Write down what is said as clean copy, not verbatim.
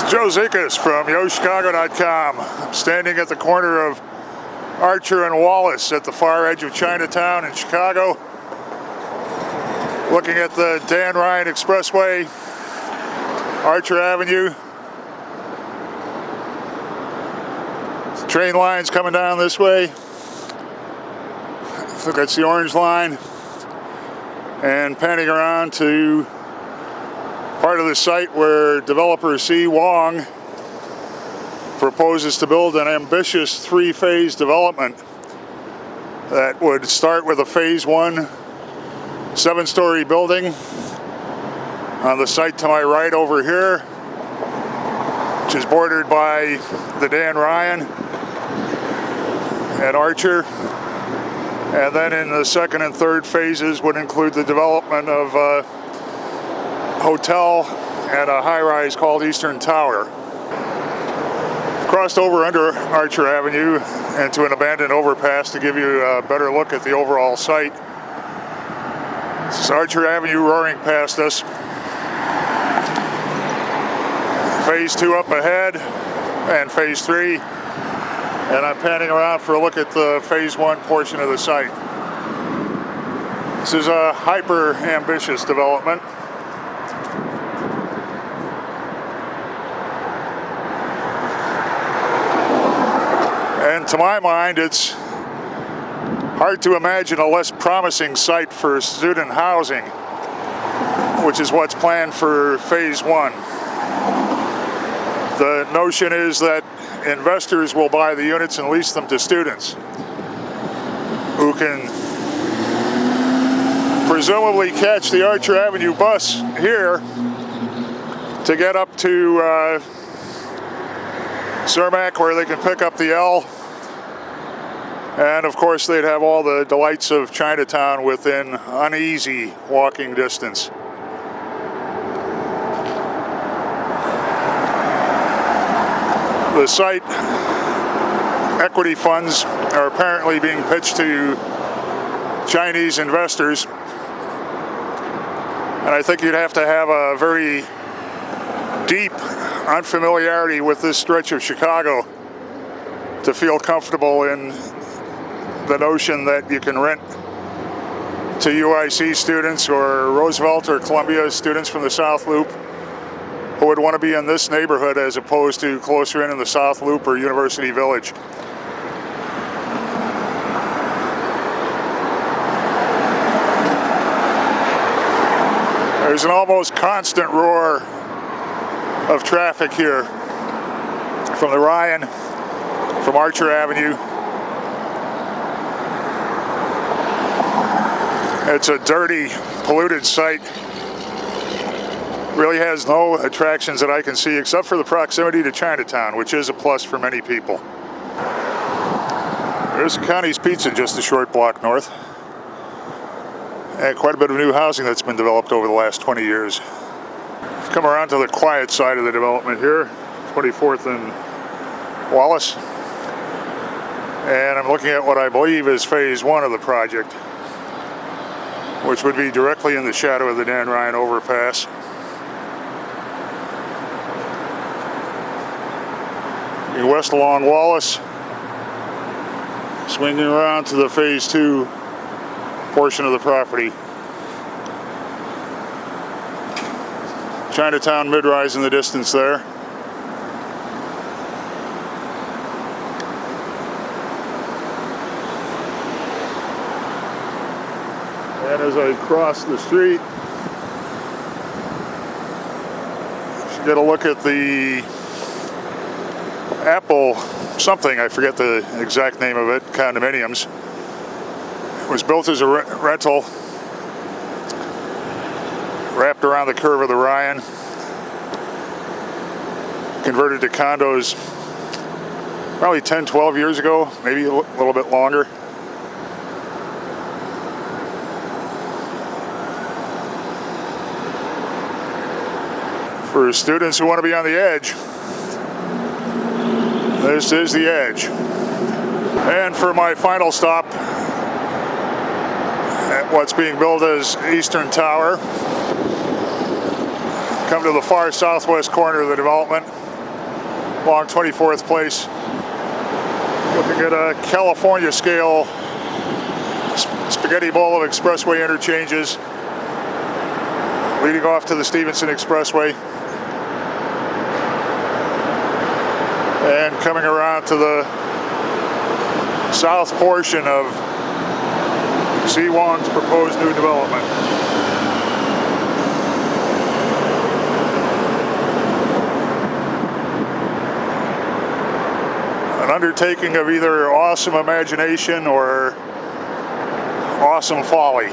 Joe Zikas from YoChicago.com. I'm standing at the corner of Archer and Wallace at the far edge of Chinatown in Chicago, looking at the Dan Ryan Expressway, Archer Avenue. Train lines coming down this way. I think that's the orange line. And panning around to part of the site where developer See Wong proposes to build an ambitious three-phase development that would start with a phase one 7-story building on the site to my right over here, which is bordered by the Dan Ryan at Archer. And then in the second and third phases would include the development of a hotel and a high-rise called Eastern Tower. Crossed over under Archer Avenue into an abandoned overpass to give you a better look at the overall site. This is Archer Avenue roaring past us. Phase 2 up ahead and phase 3. And I'm panning around for a look at the phase 1 portion of the site. This is a hyper-ambitious development. And to my mind, it's hard to imagine a less promising site for student housing, which is what's planned for phase 1. The notion is that investors will buy the units and lease them to students who can presumably catch the Archer Avenue bus here to get up to Cermak, where they can pick up the L. And of course, they'd have all the delights of Chinatown within uneasy walking distance. The site equity funds are apparently being pitched to Chinese investors. And I think you'd have to have a very deep unfamiliarity with this stretch of Chicago to feel comfortable in the notion that you can rent to UIC students or Roosevelt or Columbia students from the South Loop who would want to be in this neighborhood as opposed to closer in the South Loop or University Village. There's an almost constant roar of traffic here from the Ryan, from Archer Avenue. It's a dirty, polluted site. Really has no attractions that I can see except for the proximity to Chinatown, which is a plus for many people. There's Connie's Pizza just a short block north. And quite a bit of new housing that's been developed over the last 20 years. Come around to the quiet side of the development here, 24th and Wallace. And I'm looking at what I believe is phase 1 of the project, which would be directly in the shadow of the Dan Ryan overpass. West along Wallace, swinging around to the phase 2 portion of the property. Chinatown mid-rise in the distance there. And as I cross the street, should get a look at the Apple something, I forget the exact name of it, condominiums. It was built as a rental, wrapped around the curve of the Ryan, converted to condos probably 10, 12 years ago, maybe a little bit longer. For students who want to be on the edge, this is the edge. And for my final stop at what's being built as Eastern Tower, come to the far southwest corner of the development. along 24th Place. Looking at a California scale spaghetti bowl of expressway interchanges leading off to the Stevenson Expressway. And coming around to the south portion of See Wong's proposed new development. An undertaking of either awesome imagination or awesome folly.